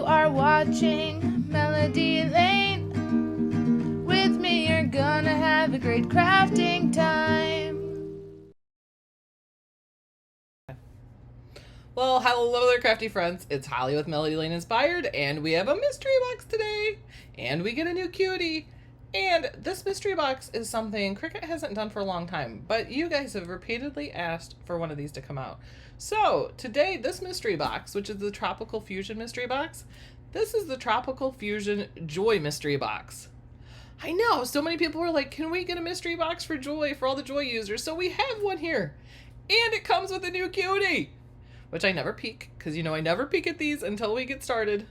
You are watching Melody Lane. With me, you're gonna have a great crafting time. Well, hello there, crafty friends. It's Holly with Melody Lane Inspired, and we have a mystery box today. And we get a new cutie. And this mystery box is something Cricut hasn't done for a long time, but you guys have repeatedly asked for one of these to come out. So today, this mystery box, which is the Tropical Fusion mystery box, this is the Tropical Fusion Joy mystery box. I know, so many people were like, can we get a mystery box for Joy, for all the Joy users? So we have one here. And it comes with a new cutie, which I never peek, because you know I never peek at these until we get started.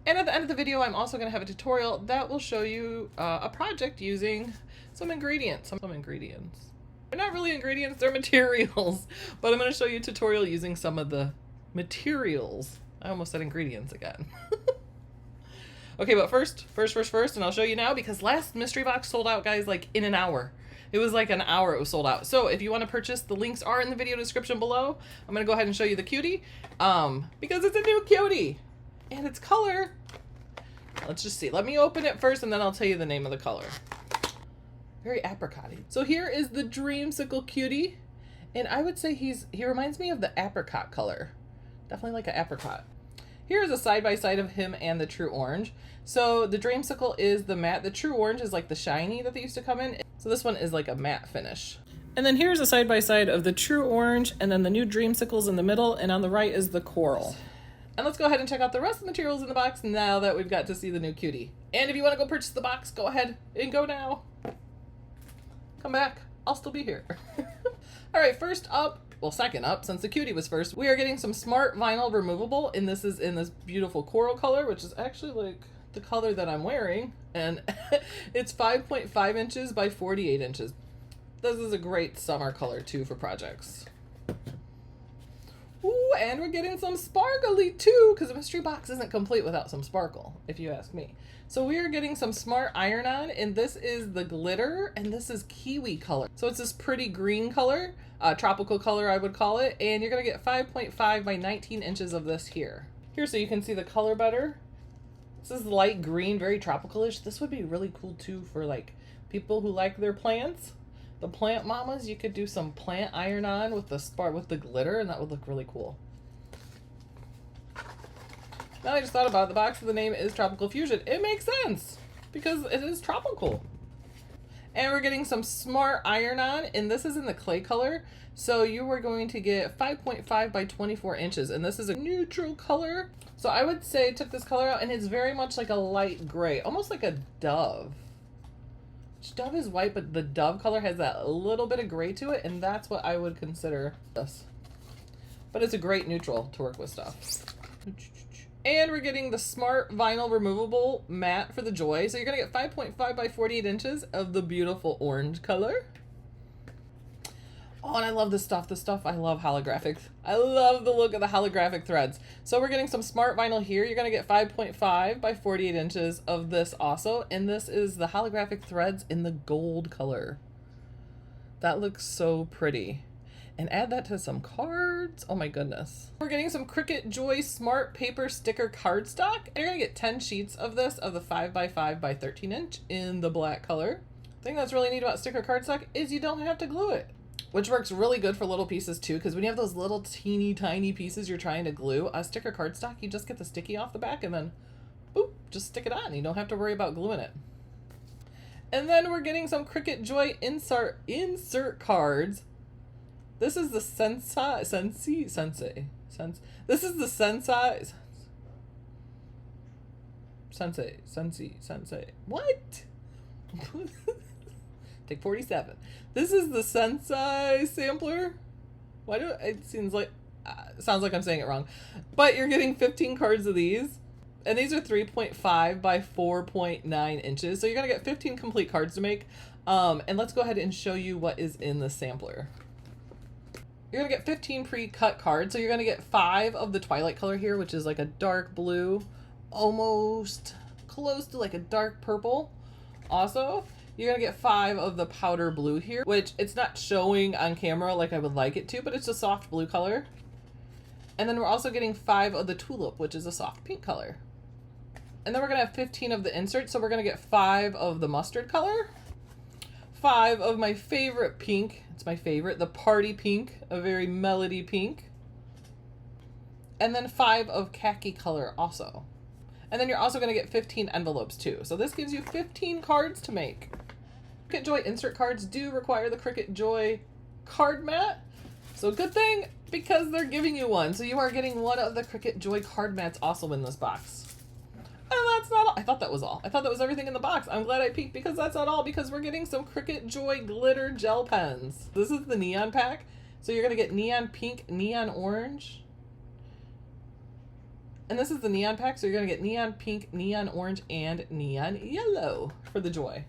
And at the end of the video, I'm also going to have a tutorial that will show you a project using some ingredients. Some ingredients. They're not really ingredients, they're materials. But I'm going to show you a tutorial using some of the materials. I almost said ingredients again. Okay, but first, and I'll show you now, because last mystery box sold out, guys, like in an hour. It was like an hour it was sold out. So if you want to purchase, the links are in the video description below. I'm going to go ahead and show you the cutie because it's a new cutie. And its color, let's just see. Let me open it first and then I'll tell you the name of the color. Very apricot-y. So here is the Dreamsicle Cutie. And I would say he reminds me of the apricot color. Definitely like an apricot. Here is a side-by-side of him and the True Orange. So the Dreamsicle is the matte. The True Orange is like the shiny that they used to come in. So this one is like a matte finish. And then here's a side-by-side of the True Orange, and then the new Dreamsicles in the middle, and on the right is the Coral. And let's go ahead and check out the rest of the materials in the box now that we've got to see the new cutie. And if you want to go purchase the box, go ahead and go now. Come back. I'll still be here. All right, first up, well, second up, since the cutie was first, we are getting some Smart Vinyl Removable, and this is in this beautiful coral color, which is actually like the color that I'm wearing. And it's 5.5 inches by 48 inches. This is a great summer color too for projects. Ooh, and we're getting some sparkly too, because a mystery box isn't complete without some sparkle, if you ask me. So we are getting some Smart Iron-On, and this is the glitter, and this is kiwi color. So it's this pretty green color, tropical color I would call it, and you're gonna get 5.5 by 19 inches of this here. Here, so you can see the color better. This is light green, very tropical-ish. This would be really cool too for like people who like their plants. The plant mamas, you could do some plant iron-on with the glitter, and that would look really cool. Now I just thought about it, the box of the name is Tropical Fusion. It makes sense because it is tropical. And we're getting some Smart Iron-On, and this is in the clay color. So you are going to get 5.5 by 24 inches, and this is a neutral color. So I would say took this color out, and it's very much like a light gray, almost like a dove. Dove is white, but the dove color has that little bit of gray to it, and that's what I would consider this. But it's a great neutral to work with stuff. And we're getting the Smart Vinyl Removable Matte for the Joy. So you're going to get 5.5 by 48 inches of the beautiful orange color. Oh, and I love this stuff. I love holographic. I love the look of the holographic threads. So we're getting some Smart Vinyl here. You're going to get 5.5 by 48 inches of this also. And this is the holographic threads in the gold color. That looks so pretty. And add that to some cards. Oh my goodness. We're getting some Cricut Joy Smart Paper Sticker Cardstock. And you're going to get 10 sheets of this, of the 5x5 by 13 inch in the black color. The thing that's really neat about sticker cardstock is you don't have to glue it, which works really good for little pieces too, because when you have those little teeny tiny pieces you're trying to glue, a sticker cardstock, you just get the sticky off the back and then boop, just stick it on. You don't have to worry about gluing it. And then we're getting some Cricut Joy insert cards. This is the Sensei. This is the Sensei. What? Take 47. This is the Sensei sampler. Why do it sounds like I'm saying it wrong, but you're getting 15 cards of these, and these are 3.5 by 4.9 inches. So you're gonna get 15 complete cards to make. And let's go ahead and show you what is in the sampler. You're gonna get 15 pre-cut cards. So you're gonna get 5 of the Twilight color here, which is like a dark blue, almost close to like a dark purple. Also, you're gonna get 5 of the powder blue here, which it's not showing on camera like I would like it to, but it's a soft blue color. And then we're also getting 5 of the tulip, which is a soft pink color. And then we're going to have 15 of the inserts, so we're going to get 5 of the mustard color, 5 of my favorite pink. It's my favorite, the party pink, a very melody pink. And then 5 of khaki color also. And then you're also going to get 15 envelopes too. So this gives you 15 cards to make. Cricut Joy insert cards do require the Cricut Joy card mat. So good thing, because they're giving you one. So you are getting one of the Cricut Joy card mats also in this box. And that's not all. I thought that was all. I thought that was everything in the box. I'm glad I peeked because that's not all, because we're getting some Cricut Joy glitter gel pens. This is the neon pack. So you're going to get neon pink, neon orange. And this is the neon pack. So you're going to get neon pink, neon orange, and neon yellow for the Joy.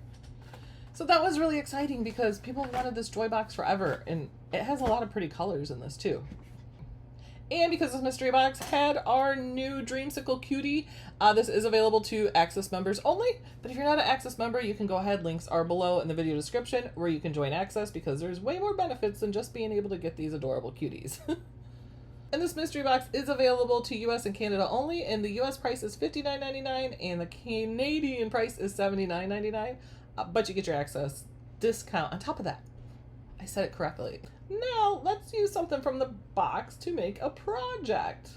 So that was really exciting because people have wanted this Joy box forever. And it has a lot of pretty colors in this too. And because this mystery box had our new Dreamsicle Cutie, this is available to Access members only. But if you're not an Access member, you can go ahead. Links are below in the video description where you can join Access, because there's way more benefits than just being able to get these adorable cuties. And this mystery box is available to US and Canada only. And the US price is $59.99 and the Canadian price is $79.99. But you get your Access discount on top of that. I said it correctly. Now, let's use something from the box to make a project.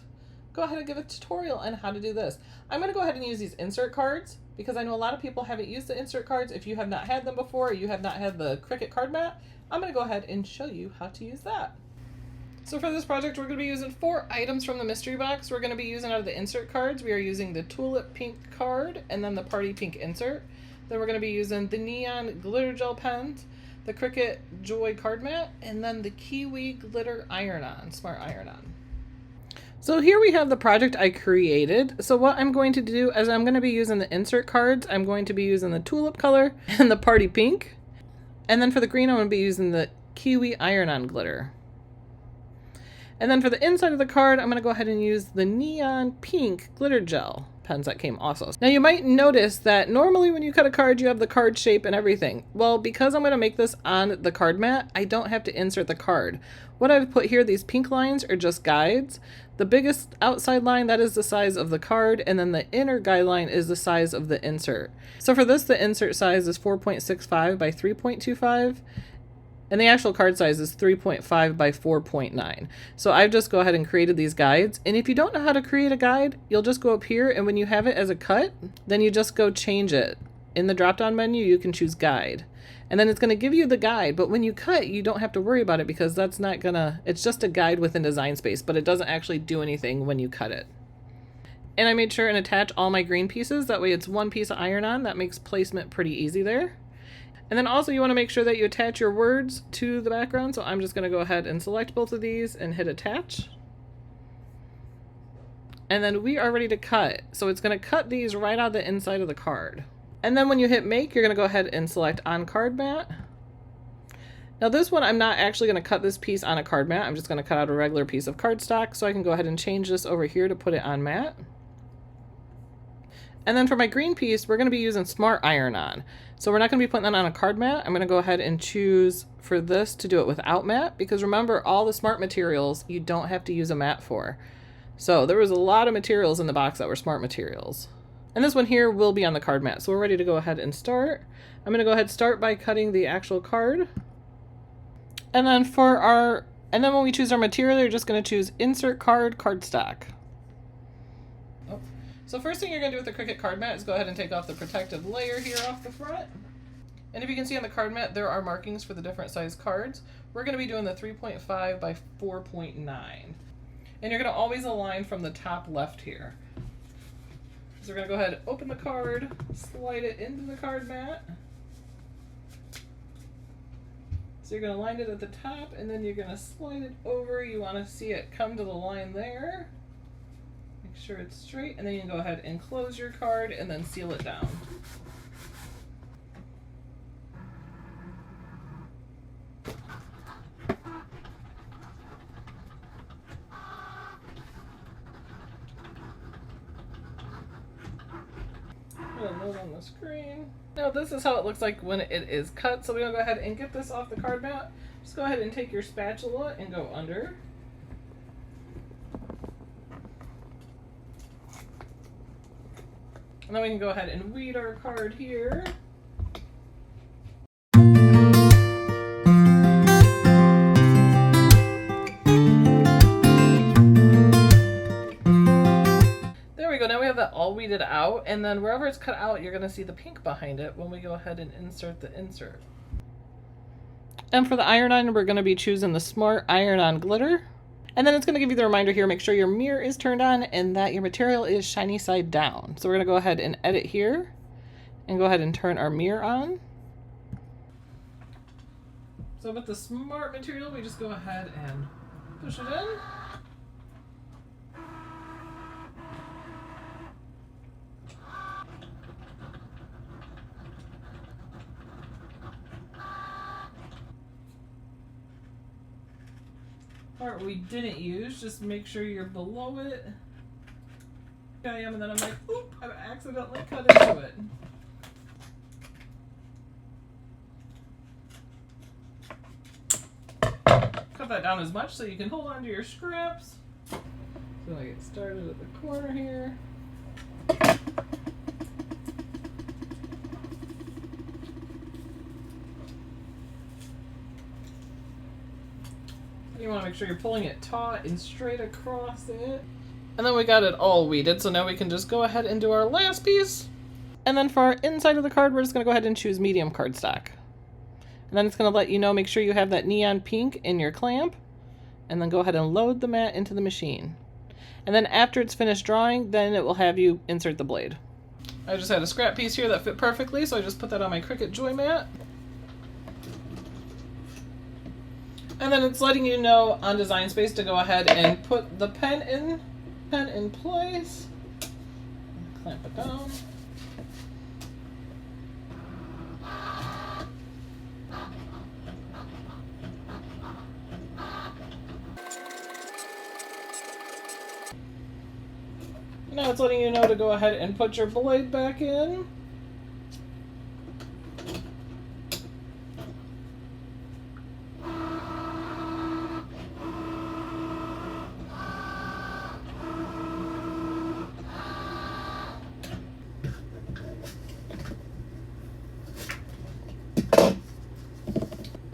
Go ahead and give a tutorial on how to do this. I'm going to go ahead and use these insert cards because I know a lot of people haven't used the insert cards. If you have not had them before, or you have not had the Cricut card mat, I'm going to go ahead and show you how to use that. So for this project, we're going to be using 4 items from the mystery box. We're going to be using out of the insert cards. We are using the tulip pink card and then the party pink insert. Then we're going to be using the neon glitter gel pens, the Cricut Joy card mat, and then the Kiwi glitter iron-on, smart iron-on. So here we have the project I created. So what I'm going to do is I'm going to be using the insert cards. I'm going to be using the tulip color and the party pink. And then for the green, I'm going to be using the Kiwi iron-on glitter. And then for the inside of the card, I'm going to go ahead and use the neon pink glitter gel pens that came also. Now you might notice that normally when you cut a card, you have the card shape and everything. Well, because I'm going to make this on the card mat, I don't have to insert the card. What I've put here, these pink lines are just guides. The biggest outside line, that is the size of the card, and then the inner guideline is the size of the insert. So for this, the insert size is 4.65 by 3.25. And the actual card size is 3.5 by 4.9. So I've just go ahead and created these guides. And if you don't know how to create a guide, you'll just go up here, and when you have it as a cut, then you just go change it. In the drop-down menu, you can choose guide. And then it's going to give you the guide. But when you cut, you don't have to worry about it because that's not gonna, it's just a guide within Design Space, but it doesn't actually do anything when you cut it. And I made sure and attach all my green pieces. That way it's one piece of iron-on. That makes placement pretty easy there. And then also you want to make sure that you attach your words to the background. So I'm just going to go ahead and select both of these and hit attach. And then we are ready to cut. So it's going to cut these right out the inside of the card. And then when you hit make, you're going to go ahead and select on card mat. Now this one, I'm not actually going to cut this piece on a card mat. I'm just going to cut out a regular piece of cardstock. So I can go ahead and change this over here to put it on mat. And then for my green piece, we're going to be using smart iron-on. So we're not going to be putting that on a card mat. I'm going to go ahead and choose for this to do it without mat, because remember, all the smart materials you don't have to use a mat for. So there was a lot of materials in the box that were smart materials. And this one here will be on the card mat. So we're ready to go ahead and start. I'm going to go ahead and start by cutting the actual card. And then when we choose our material, you're just going to choose insert card, cardstock. So first thing you're going to do with the Cricut card mat is go ahead and take off the protective layer here off the front. And if you can see on the card mat, there are markings for the different size cards. We're going to be doing the 3.5 by 4.9. And you're going to always align from the top left here. So we're going to go ahead and open the card, slide it into the card mat. So you're going to line it at the top, and then you're going to slide it over. You want to see it come to the line there. Make sure it's straight, and then you can go ahead and close your card and then seal it down. Put a note on the screen. Now this is how it looks like when it is cut. So we're going to go ahead and get this off the card mat. Just go ahead and take your spatula and go under. And then we can go ahead and weed our card here. There we go. Now we have that all weeded out, and then wherever it's cut out, you're going to see the pink behind it when we go ahead and insert the insert. And for the iron-on, we're going to be choosing the Smart Iron-On Glitter. And then it's going to give you the reminder here, make sure your mirror is turned on and that your material is shiny side down. So we're going to go ahead and edit here and go ahead and turn our mirror on. So with the Smart material, we just go ahead and push it in. Part we didn't use, just make sure you're below it. I am, and then I'm like, oop, I've accidentally cut into it. Cut that down as much so you can hold on to your scraps. So I get started at the corner here. You want to make sure you're pulling it taut and straight across it. And then we got it all weeded, so now we can just go ahead and do our last piece. And then for our inside of the card, we're just going to go ahead and choose medium cardstock. And then it's going to let you know, make sure you have that neon pink in your clamp. And then go ahead and load the mat into the machine. And then after it's finished drawing, then it will have you insert the blade. I just had a scrap piece here that fit perfectly, so I just put that on my Cricut Joy mat. And then it's letting you know on Design Space to go ahead and put the pen in place. Clamp it down. Now it's letting you know to go ahead and put your blade back in.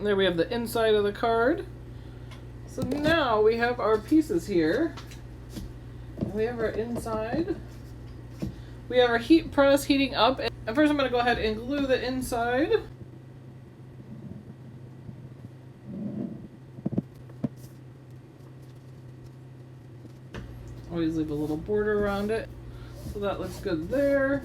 There we have the inside of the card. So now we have our pieces here. We have our inside. We have our heat press heating up. And first I'm going to go ahead and glue the inside. Always leave a little border around it. So that looks good there.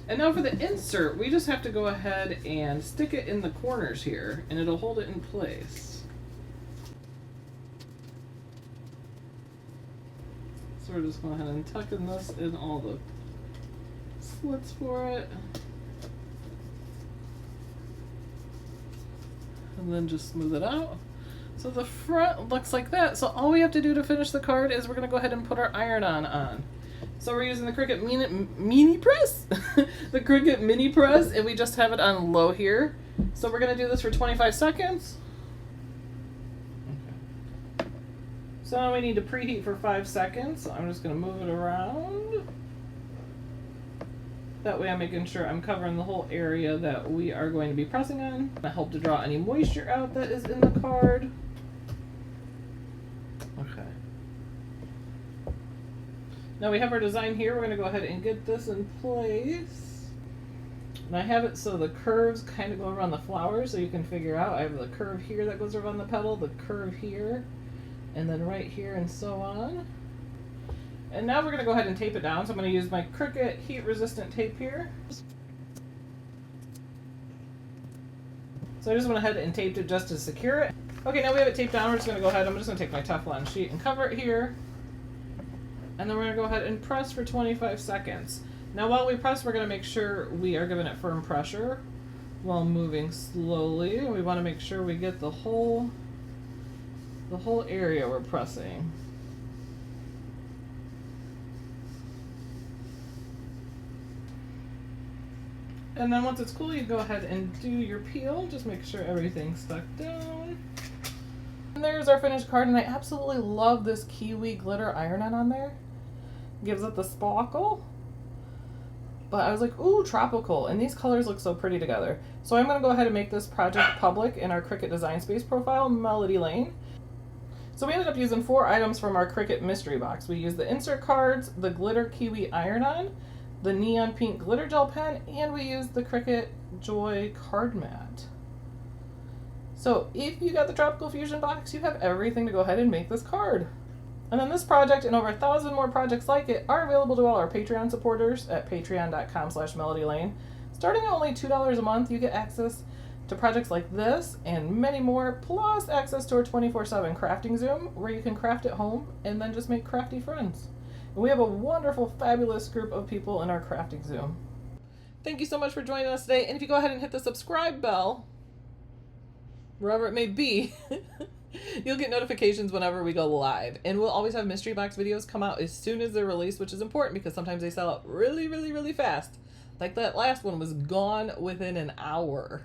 And now for the insert, we just have to go ahead and stick it in the corners here, and it'll hold it in place. So we're just going ahead and tucking this in all the slits for it. And then just smooth it out. So the front looks like that. So all we have to do to finish the card is we're going to go ahead and put our iron-on on. So we're using the Cricut Mini Press, the Cricut Mini Press, and we just have it on low here. So we're going to do this for 25 seconds. Okay. So now we need to preheat for 5 seconds. So I'm just going to move it around. That way I'm making sure I'm covering the whole area that we are going to be pressing on. I help to draw any moisture out that is in the card. Okay. Now we have our design here. We're going to go ahead and get this in place. And I have it so the curves kind of go around the flower, so you can figure out. I have the curve here that goes around the petal, the curve here, and then right here, and so on. And now we're going to go ahead and tape it down. So I'm going to use my Cricut heat resistant tape here. So I just went ahead and taped it just to secure it. Okay, now we have it taped down. We're just going to go ahead. I'm just going to take my Teflon sheet and cover it here. And then we're going to go ahead and press for 25 seconds. Now while we press, we're going to make sure we are giving it firm pressure while moving slowly. We want to make sure we get the whole area we're pressing. And then once it's cool, you go ahead and do your peel. Just make sure everything's stuck down. And there's our finished card, and I absolutely love this kiwi glitter iron-on there. Gives it the sparkle. but I was like, ooh, tropical, and these colors look so pretty together. So I'm going to go ahead and make this project public in our Cricut Design Space profile, Melody Lane. So we ended up using 4 items from our Cricut mystery box. We used the insert cards, the glitter kiwi iron-on, the neon pink glitter gel pen, and we used the Cricut Joy card mat. So if you got the Tropical Fusion box, you have everything to go ahead and make this card. And then this project and over 1,000 more projects like it are available to all our Patreon supporters at patreon.com/melodylane. Starting at only $2 a month, you get access to projects like this and many more, plus access to our 24/7 crafting Zoom, where you can craft at home and then just make crafty friends. And we have a wonderful, fabulous group of people in our crafting Zoom. Thank you so much for joining us today, and if you go ahead and hit the subscribe bell, wherever it may be, you'll get notifications whenever we go live. And we'll always have mystery box videos come out as soon as they're released, which is important because sometimes they sell out really, really, really fast. Like that last one was gone within an hour.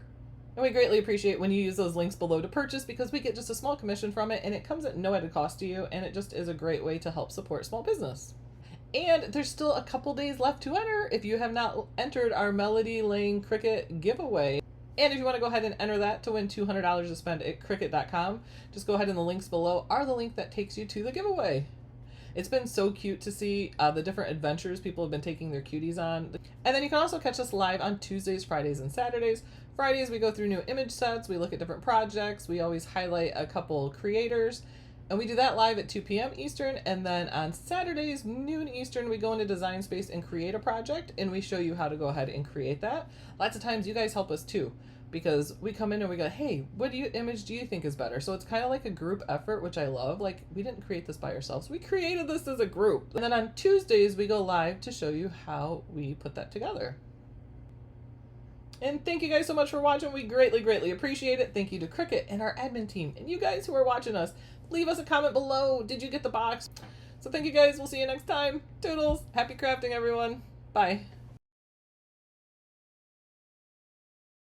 And we greatly appreciate when you use those links below to purchase, because we get just a small commission from it, and it comes at no added cost to you, and it just is a great way to help support small business. And there's still a couple days left to enter if you have not entered our Melody Lane Cricut giveaway. And if you want to go ahead and enter that to win $200 to spend at Cricut.com, just go ahead, and the links below are the link that takes you to the giveaway. It's been so cute to see the different adventures people have been taking their cuties on. And then you can also catch us live on Tuesdays, Fridays, and Saturdays. Fridays, we go through new image sets, we look at different projects, we always highlight a couple creators, and we do that live at 2 p.m. Eastern. And then on Saturdays, noon Eastern, we go into Design Space and create a project, and we show you how to go ahead and create that. Lots of times you guys help us too, because we come in and we go, hey, what image do you think is better? So it's kind of like a group effort, which I love. Like, we didn't create this by ourselves. We created this as a group. And then on Tuesdays, we go live to show you how we put that together. And thank you guys so much for watching. We greatly, greatly appreciate it. Thank you to Cricut and our admin team. And you guys who are watching us, leave us a comment below. Did you get the box? So thank you guys. We'll see you next time. Toodles. Happy crafting, everyone. Bye.